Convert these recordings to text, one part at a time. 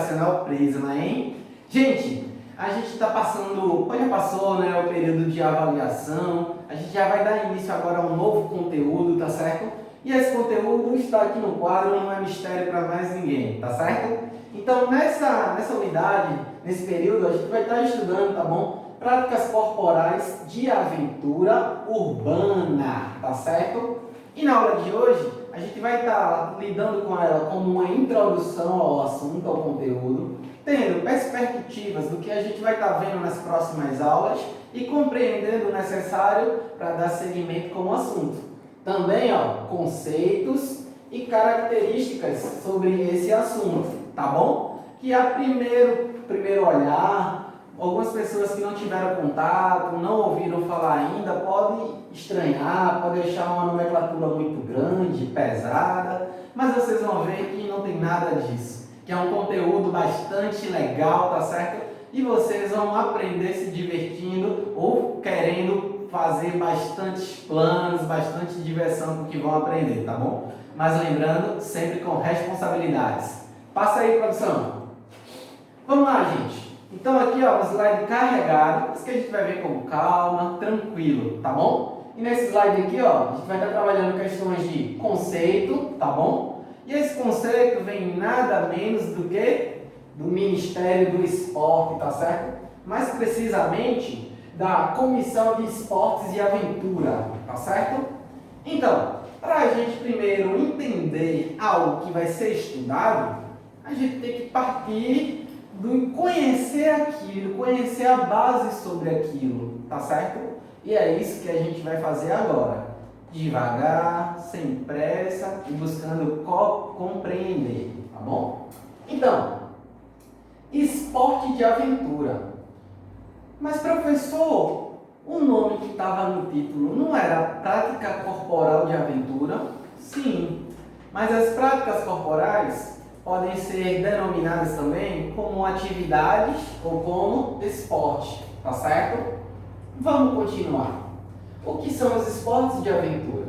Educacional Prisma, hein? Gente, a gente está passando, já passou, né, o período de avaliação, a gente já vai dar início agora a um novo conteúdo, tá certo? E esse conteúdo está aqui no quadro, não é mistério para mais ninguém, tá certo? Então, nessa unidade, nesse período, a gente vai estar estudando, tá bom? Práticas corporais de aventura urbana, tá certo? E na aula de hoje, a gente vai estar lidando com ela como uma introdução ao assunto, ao conteúdo, tendo perspectivas do que a gente vai estar vendo nas próximas aulas e compreendendo o necessário para dar seguimento como assunto. Também, conceitos e características sobre esse assunto, tá bom? Que a primeiro olhar, algumas pessoas que não tiveram contato, não ouviram falar ainda, podem estranhar, podem achar uma nomenclatura muito grande, pesada, mas vocês vão ver que não tem nada disso, que é um conteúdo bastante legal, tá certo? E vocês vão aprender se divertindo ou querendo fazer bastantes planos, bastante diversão com o que vão aprender, tá bom? Mas lembrando, sempre com responsabilidades. Passa aí, produção. Vamos lá, gente. Então aqui, o slide carregado, isso que a gente vai ver com calma, tranquilo, tá bom? E nesse slide aqui, a gente vai estar trabalhando questões de conceito, tá bom? E esse conceito vem nada menos do que do Ministério do Esporte, tá certo? Mais precisamente, da Comissão de Esportes e Aventura, tá certo? Então, para a gente primeiro entender algo que vai ser estudado, a gente tem que partir do conhecer aquilo, conhecer a base sobre aquilo, tá certo? E é isso que a gente vai fazer agora. Devagar, sem pressa e buscando compreender, tá bom? Então, esporte de aventura. Mas, professor, o nome que estava no título não era prática corporal de aventura? Sim, mas as práticas corporais podem ser denominadas também como atividades ou como esporte, tá certo? Vamos continuar. O que são os esportes de aventura?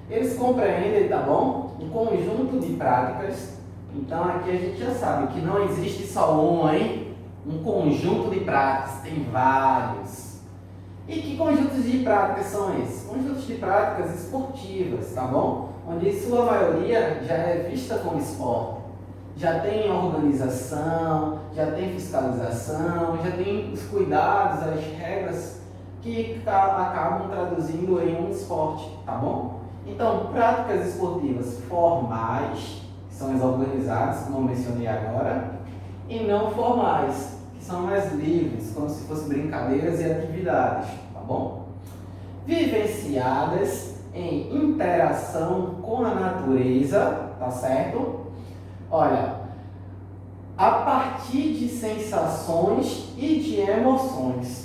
Eles compreendem, tá bom? Um conjunto de práticas. Então aqui a gente já sabe que não existe só uma, hein? Um conjunto de práticas, tem vários. E que conjuntos de práticas são esses? Conjuntos de práticas esportivas, tá bom? Onde sua maioria já é vista como esporte. Já tem organização, já tem fiscalização, já tem os cuidados, as regras que acabam traduzindo em um esporte, tá bom? Então, práticas esportivas formais, que são as organizadas, como eu mencionei agora, e não formais, que são mais livres, como se fossem brincadeiras e atividades, tá bom? Vivenciadas em interação com a natureza, tá certo? Olha, a partir de sensações e de emoções.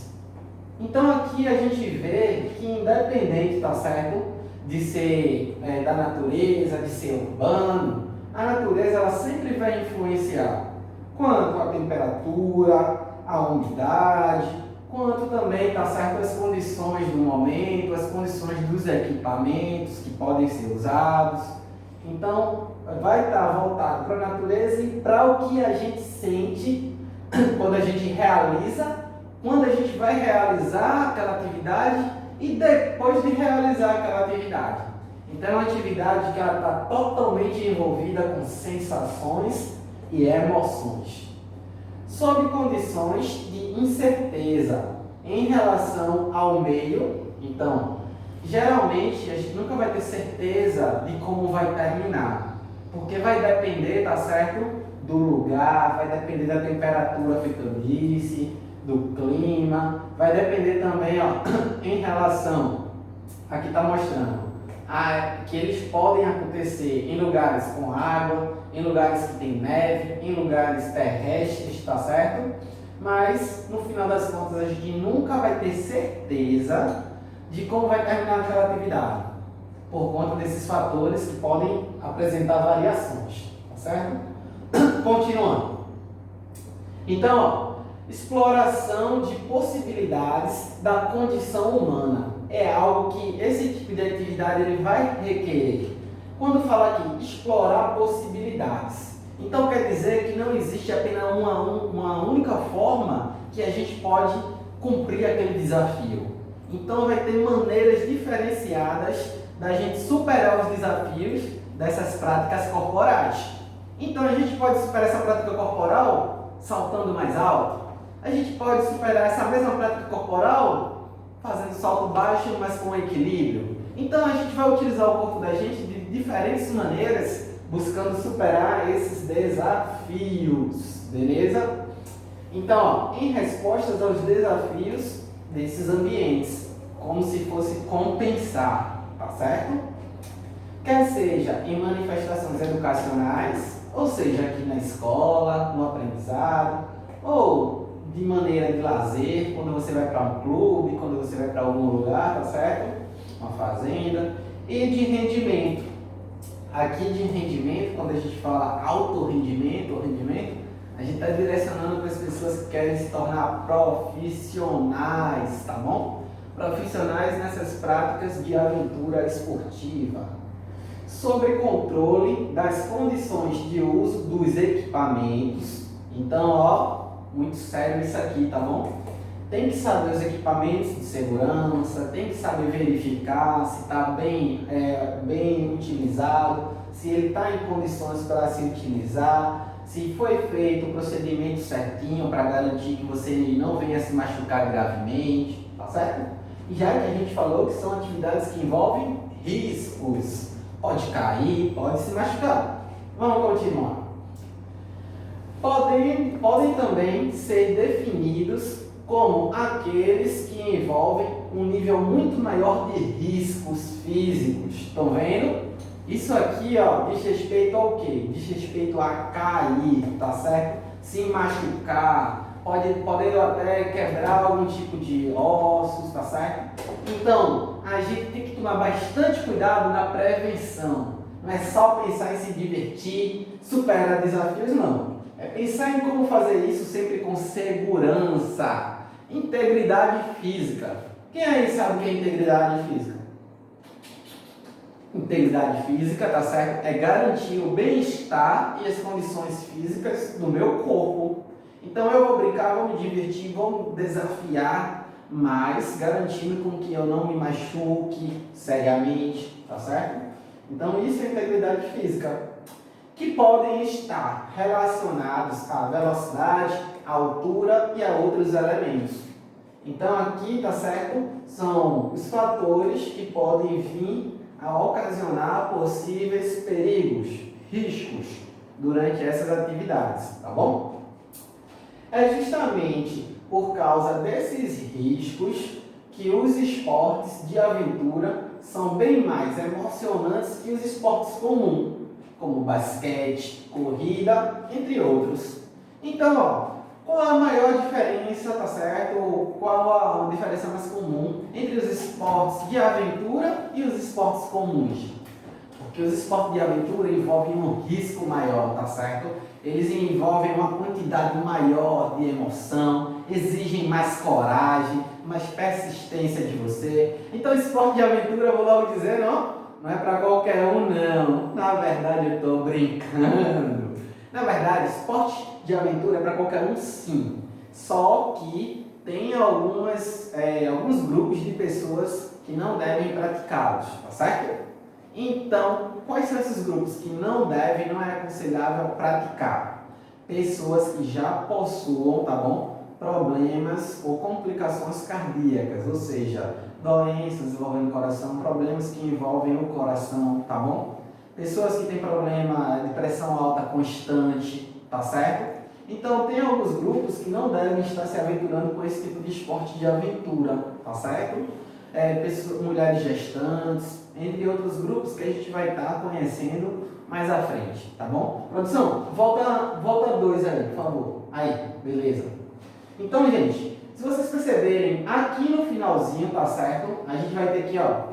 Então aqui a gente vê que independente, tá certo, de ser da natureza, de ser urbano, a natureza ela sempre vai influenciar quanto a temperatura, a umidade, quanto também, tá certo, as condições do momento, as condições dos equipamentos que podem ser usados. Então, vai estar voltado para a natureza e para o que a gente sente quando a gente realiza, quando a gente vai realizar aquela atividade e depois de realizar aquela atividade. Então, é uma atividade que ela está totalmente envolvida com sensações e emoções. Sob condições de incerteza em relação ao meio, então, geralmente, a gente nunca vai ter certeza de como vai terminar, porque vai depender, tá certo, do lugar, vai depender da temperatura, feito eu disse, do clima, vai depender também, em relação, aqui está mostrando, que eles podem acontecer em lugares com água, em lugares que tem neve, em lugares terrestres, tá certo? Mas, no final das contas, a gente nunca vai ter certeza de como vai terminar aquela atividade, por conta desses fatores que podem apresentar variações, tá certo? Continuando. Então, exploração de possibilidades da condição humana é algo que esse tipo de atividade ele vai requerer. Quando fala aqui explorar possibilidades, Então quer dizer que não existe apenas uma única forma que a gente pode cumprir aquele desafio. Então vai ter maneiras diferenciadas da gente superar os desafios dessas práticas corporais. Então a gente pode superar essa prática corporal saltando mais alto. A gente pode superar essa mesma prática corporal fazendo salto baixo, mas com equilíbrio. Então a gente vai utilizar o corpo da gente de diferentes maneiras, buscando superar esses desafios, beleza? Então, em respostas aos desafios desses ambientes, como se fosse compensar, tá certo? Quer seja em manifestações educacionais, ou seja, aqui na escola, no aprendizado, ou de maneira de lazer, quando você vai para um clube, quando você vai para algum lugar, tá certo? Uma fazenda, e de rendimento. Aqui de rendimento, quando a gente fala alto rendimento ou rendimento, a gente está direcionando para as pessoas que querem se tornar profissionais, tá bom? Profissionais nessas práticas de aventura esportiva. Sobre controle das condições de uso dos equipamentos. Então, ó, muito sério isso aqui, tá bom? Tem que saber os equipamentos de segurança, tem que saber verificar se está bem utilizado, se ele está em condições para se utilizar, se foi feito o procedimento certinho para garantir que você não venha se machucar gravemente, tá certo? E já que a gente falou que são atividades que envolvem riscos, pode cair, pode se machucar. Vamos continuar. Podem também ser definidos como aqueles que envolvem um nível muito maior de riscos físicos. Estão vendo? Isso aqui, ó, diz respeito ao quê? Diz respeito a cair, tá certo? Se machucar, pode até quebrar algum tipo de ossos, tá certo? Então, a gente tem que tomar bastante cuidado na prevenção. Não é só pensar em se divertir, superar desafios, não. É pensar em como fazer isso sempre com segurança. Integridade física. Quem aí sabe o que é integridade física? Integridade física, tá certo? É garantir o bem-estar e as condições físicas do meu corpo. Então eu vou brincar, vou me divertir, vou me desafiar, mas garantindo com que eu não me machuque seriamente, tá certo? Então isso é integridade física, que podem estar relacionados à velocidade, à altura e a outros elementos. Então aqui, tá certo? São os fatores que podem vir a ocasionar possíveis perigos, riscos durante essas atividades, tá bom? É justamente por causa desses riscos que os esportes de aventura são bem mais emocionantes que os esportes comuns, como basquete, corrida, entre outros. Então, ó, qual a maior diferença, tá certo? Qual a diferença mais comum entre os esportes de aventura e os esportes comuns? Porque os esportes de aventura envolvem um risco maior, tá certo? Eles envolvem uma quantidade maior de emoção, exigem mais coragem, mais persistência de você. Então, esporte de aventura, eu vou logo dizer, não é para qualquer um, não. Na verdade, eu estou brincando. Na verdade, esporte de aventura é para qualquer um, sim. Só que tem alguns grupos de pessoas que não devem praticá-los, tá certo? Então, quais são esses grupos que não é aconselhável praticar? Pessoas que já possuam, tá bom? Problemas ou complicações cardíacas, ou seja, doenças envolvendo o coração, problemas que envolvem o coração, tá bom? Pessoas que têm problema de pressão alta constante, tá certo? Então, tem alguns grupos que não devem estar se aventurando com esse tipo de esporte de aventura, tá certo? Mulheres gestantes, entre outros grupos que a gente vai estar conhecendo mais à frente, tá bom? Produção, volta 2 aí, por favor. Aí, beleza. Então, gente, se vocês perceberem, aqui no finalzinho, tá certo? A gente vai ter aqui, ó,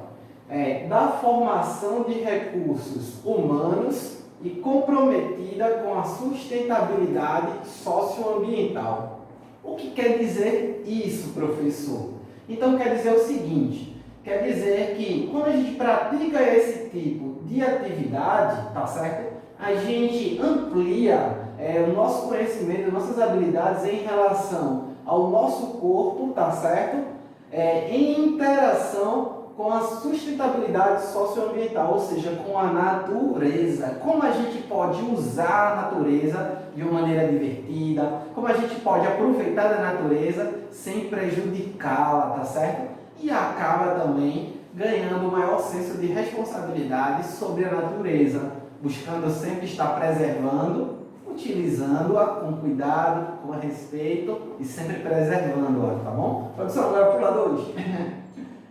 da formação de recursos humanos e comprometida com a sustentabilidade socioambiental. O que quer dizer isso, professor? Então, quer dizer o seguinte, quer dizer que quando a gente pratica esse tipo de atividade, tá certo? a gente amplia o nosso conhecimento, nossas habilidades em relação ao nosso corpo, tá certo? Em interação com a sustentabilidade socioambiental, ou seja, com a natureza. Como a gente pode usar a natureza de uma maneira divertida, como a gente pode aproveitar da natureza sem prejudicá-la, tá certo? E acaba também ganhando um maior senso de responsabilidade sobre a natureza, buscando sempre estar preservando, utilizando-a com cuidado, com respeito e sempre preservando-a, tá bom? Produção, agora para o lado 2.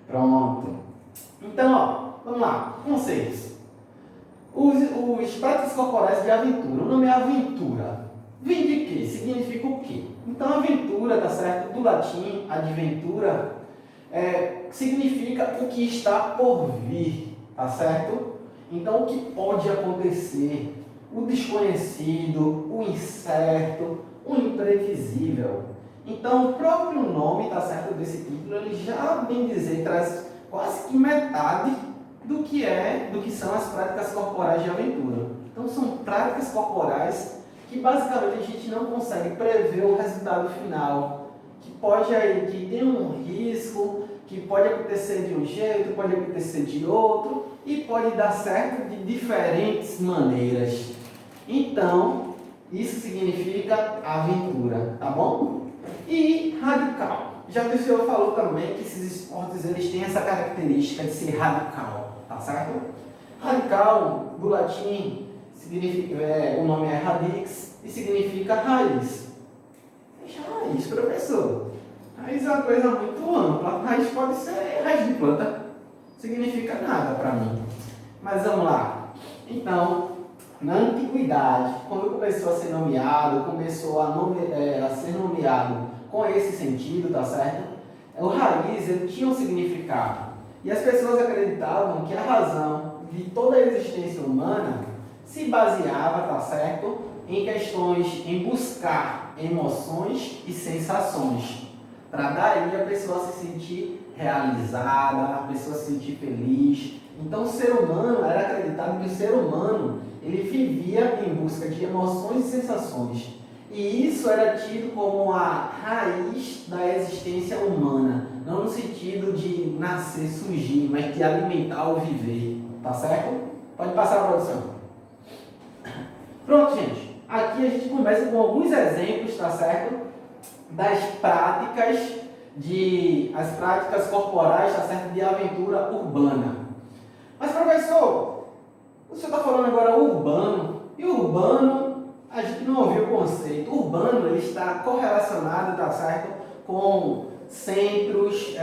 Pronto. Então, ó, vamos lá. Conceitos. Os práticas corporais de aventura. O nome é aventura. Vem de quê? Significa o quê? Então, aventura, tá certo? Do latim, adventura, significa o que está por vir, tá certo? Então, o que pode acontecer, o desconhecido, o incerto, o imprevisível. Então, o próprio nome, tá certo, desse título, ele já, bem dizer, traz quase que metade do que são as práticas corporais de aventura. Então, são práticas corporais que, basicamente, a gente não consegue prever o resultado final, que tem um risco, que pode acontecer de um jeito, pode acontecer de outro, e pode dar certo de diferentes maneiras. Então, isso significa aventura, tá bom? E radical. Já que o senhor falou também que esses esportes eles têm essa característica de ser radical, tá certo? Radical, do latim, significa, o nome é radix e significa raiz. Raiz, professor. Raiz é uma coisa muito ampla. Raiz pode ser raiz de planta. Significa nada para mim. Mas vamos lá. Então, na antiguidade, quando começou a ser nomeado, a ser nomeado com esse sentido, tá certo? O raiz ele tinha um significado. E as pessoas acreditavam que a razão de toda a existência humana se baseava, tá certo? Em buscar emoções e sensações. Para daí a pessoa se sentir realizada, a pessoa se sentir feliz. Então o ser humano, era acreditado que o ser humano ele vivia em busca de emoções e sensações. E isso era tido como a raiz da existência humana. Não no sentido de nascer, surgir, mas de alimentar ou viver. Tá certo? Pode passar a produção. Pronto, gente. Aqui a gente começa com alguns exemplos, tá certo? Das práticas as práticas corporais, tá certo? De aventura urbana. Mas, professor, o senhor está falando agora urbano. E urbano, a gente não ouviu o conceito. Urbano, ele está correlacionado, tá certo? Com centros,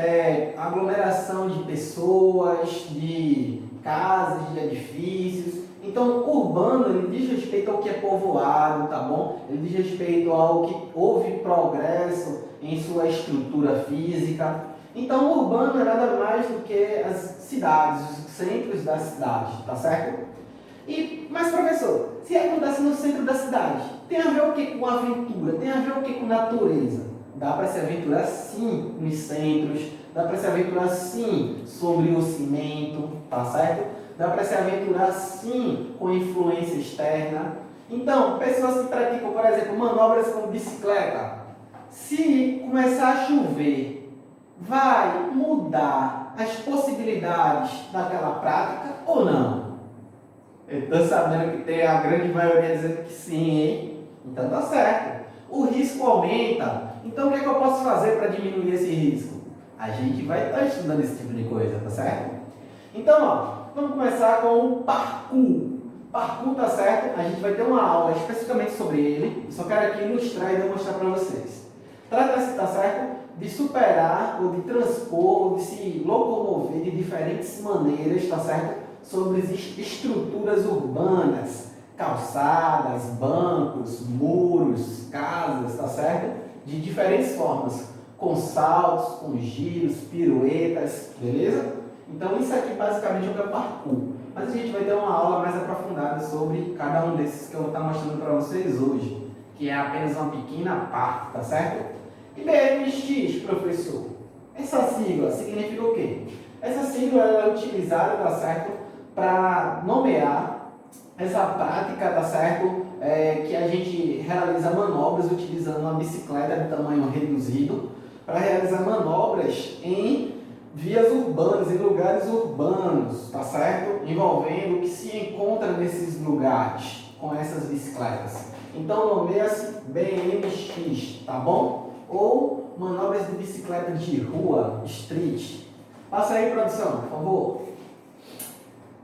aglomeração de pessoas, de casas, de edifícios. Então, urbano, ele diz respeito ao que é povoado, tá bom? Ele diz respeito ao que houve progresso em sua estrutura física. Então, urbano é nada mais do que as cidades, os centros da cidade, tá certo? Mas, professor, se acontece no centro da cidade, tem a ver o que com aventura? Tem a ver o que com natureza? Dá para se aventurar sim nos centros, dá para se aventurar sim sobre o cimento, tá certo? Dá para se aventurar sim com influência externa. Então, pessoas que praticam, por exemplo, manobras com bicicleta, se começar a chover, vai mudar as possibilidades daquela prática ou não? Eu estou sabendo que tem a grande maioria dizendo que sim, hein? Então tá certo. O risco aumenta. Então o que é que eu posso fazer para diminuir esse risco? A gente vai estar estudando esse tipo de coisa, tá certo? Então, ó, vamos começar com o parkour. Parkour, tá certo? A gente vai ter uma aula especificamente sobre ele. Eu só quero aqui ilustrar e demonstrar para vocês. Trata-se, tá certo? De superar, ou de transpor, ou de se locomover de diferentes maneiras, tá certo? Sobre estruturas urbanas, calçadas, bancos, muros, casas, tá certo? De diferentes formas, com saltos, com giros, piruetas, beleza? Então isso aqui basicamente é o que é parkour. Mas a gente vai ter uma aula mais aprofundada sobre cada um desses que eu vou estar mostrando para vocês hoje, que é apenas uma pequena parte, tá certo? E BMX, professor, essa sigla significa o quê? Essa sigla é utilizada, tá certo, para nomear essa prática, tá certo? Que a gente realiza manobras utilizando uma bicicleta de tamanho reduzido para realizar manobras em vias urbanas, em lugares urbanos, tá certo? Envolvendo o que se encontra nesses lugares com essas bicicletas. Então nomeia-se BMX, tá bom? Ou manobras de bicicleta de rua, street. Passa aí, produção, por favor.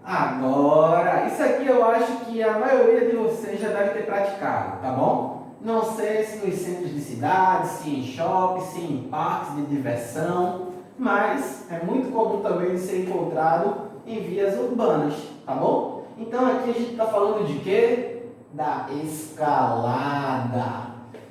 Agora, isso aqui eu acho que a maioria de vocês já deve ter praticado, tá bom? Não sei se nos centros de cidade, se em shopping, se em parques de diversão, mas é muito comum também de ser encontrado em vias urbanas, tá bom? Então aqui a gente está falando de quê? Da escalada.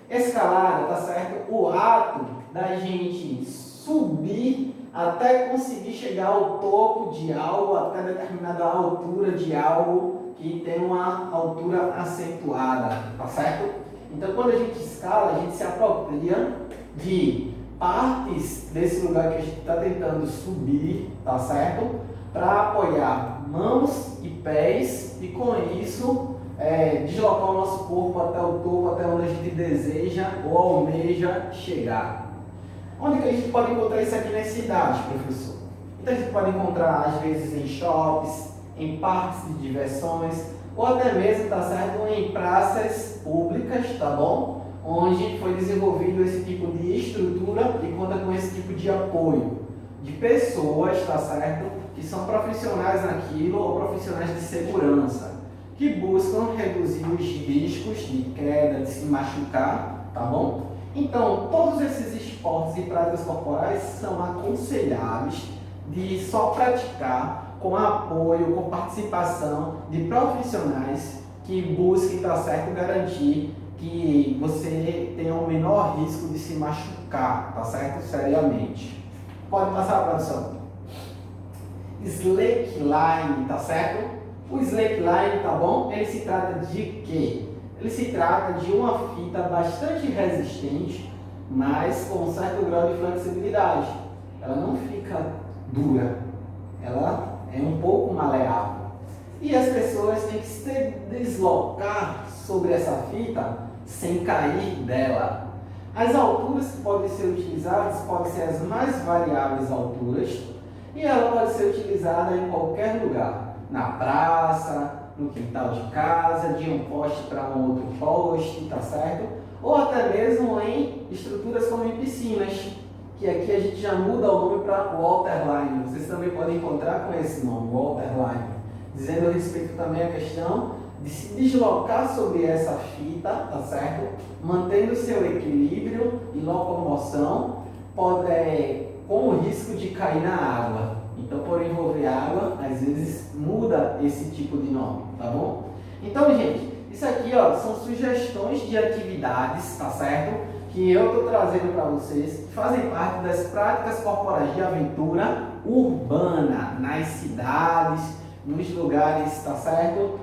Escalada, tá certo? O ato da gente subir até conseguir chegar ao topo de algo, até determinada altura de algo que tem uma altura acentuada, tá certo? Então quando a gente escala, a gente se apropria de partes desse lugar que a gente está tentando subir, tá certo? Para apoiar mãos e pés e com isso deslocar o nosso corpo até o topo, até onde a gente deseja ou almeja chegar. Onde que a gente pode encontrar isso aqui nas cidades, professor? Então a gente pode encontrar às vezes em shoppings, em parques de diversões ou até mesmo, tá certo, em praças públicas, tá bom? Onde foi desenvolvido esse tipo de estrutura e conta com esse tipo de apoio de pessoas, tá certo, que são profissionais naquilo ou profissionais de segurança, que buscam reduzir os riscos de queda, de se machucar, tá bom? Então, todos esses esportes e práticas corporais são aconselháveis de só praticar com apoio, com participação de profissionais que busquem, tá certo, garantir que você tenha o menor risco de se machucar, tá certo? Seriamente. Pode passar a produção. Slackline, tá certo? O slackline, tá bom? Ele se trata de quê? Ele se trata de uma fita bastante resistente, mas com um certo grau de flexibilidade. Ela não fica dura, ela é um pouco maleável. E as pessoas têm que se deslocar sobre essa fita sem cair dela. As alturas que podem ser utilizadas podem ser as mais variáveis alturas e ela pode ser utilizada em qualquer lugar, na praça, no quintal de casa, de um poste para um outro poste, tá certo? Ou até mesmo em estruturas como em piscinas, que aqui a gente já muda o nome para waterline. Vocês também podem encontrar com esse nome, waterline, dizendo a respeito também a questão de se deslocar sobre essa fita, tá certo? Mantendo seu equilíbrio e locomoção, com o risco de cair na água. Então, por envolver água, às vezes muda esse tipo de nome, tá bom? Então, gente, isso aqui, ó, são sugestões de atividades, tá certo? Que eu tô trazendo para vocês, que fazem parte das práticas corporais de aventura urbana, nas cidades, nos lugares, tá certo?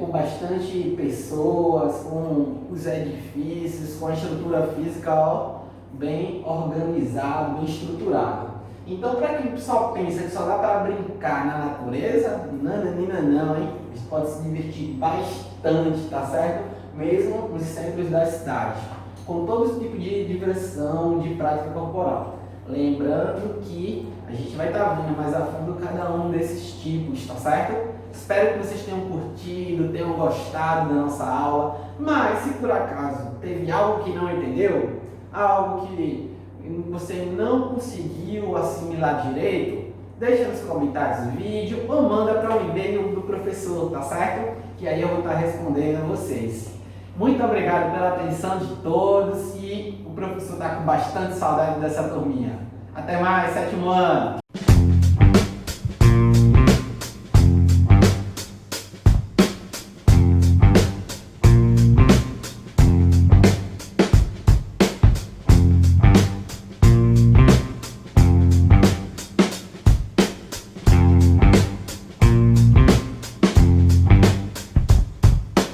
Com bastante pessoas, com os edifícios, com a estrutura física, ó, bem organizado, bem estruturado. Então, para quem só pensa que só dá para brincar na natureza, não, hein? A gente pode se divertir bastante, tá certo? Mesmo nos centros das cidades, com todo esse tipo de diversão, de prática corporal. Lembrando que a gente vai estar vendo mais a fundo cada um desses tipos, tá certo? Espero que vocês tenham curtido, tenham gostado da nossa aula, mas se por acaso teve algo que não entendeu, algo que você não conseguiu assimilar direito, deixa nos comentários do vídeo ou manda para o e-mail do professor, tá certo? Que aí eu vou estar respondendo a vocês. Muito obrigado pela atenção de todos e o professor está com bastante saudade dessa turminha. Até mais, 7º ano!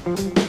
Thank you.